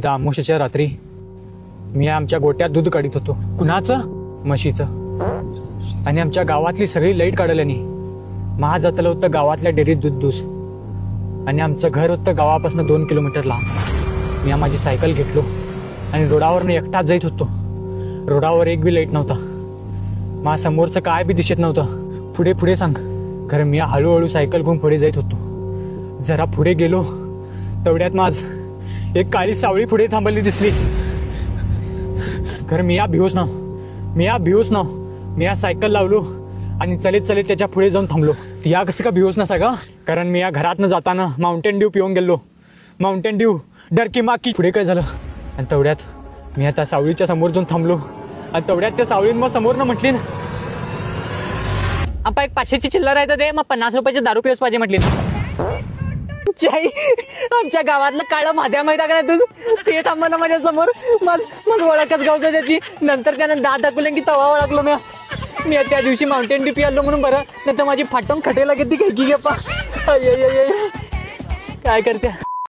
एकदा अमावस्येच्या रात्री मी आमच्या गोट्यात दूध काढीत होतो. कुणाचं? म्हशीचं. आणि आमच्या गावातली सगळी लाईट काढल्यानी महा जातलं होतं गावातल्या डेअरीत दूध दूस. आणि आमचं घर होतं गावापासून 2 किलोमीटर लांब. मी माझी सायकल घेतलो आणि रोडावरनं एकटाच जाईत होतो. रोडावर एक बी लाईट नव्हता. मा समोरचं काय बी दिसत नव्हतं. पुढे पुढे सांग. खरं मी हळूहळू सायकल घेऊन पुढे जाईत होतो. जरा पुढे गेलो तेवढ्यात माझ एक काळी सावळी पुढे थांबली दिसली. खरं मी भिवूच नाव. मी सायकल लावलो आणि चलीत चलीत त्याच्या पुढे जाऊन थांबलो. या कसं का भिवूच ना सगळं. कारण मी घरातनं जाताना माउंटेन ड्यू पिऊन गेलो. माउंटेन ड्यू डरकी माकी. पुढे काय झालं आणि तेवढ्यात मी त्या सावळीच्या समोर जाऊन थांबलो. आणि तेवढ्यात त्या सावळीन मग समोरनं म्हटली ना, आपा एक 500ची चिल्लर आहे तर दे, मग 50 रुपयाची दारू पिऊस पाहिजे म्हटली. आमच्या गावातलं काळं माध्या माहिती का तू? ते थांबलं माझ्या समोर. माझं ओळखच गावतं त्याची. नंतर त्यानं दात दाखवले की तवा ओळखलो मी त्या दिवशी माउंटेन ड्यू पियालो म्हणून. बरं नाही तर माझी फाटून खटेला किती काही की गप्पा. काय करते.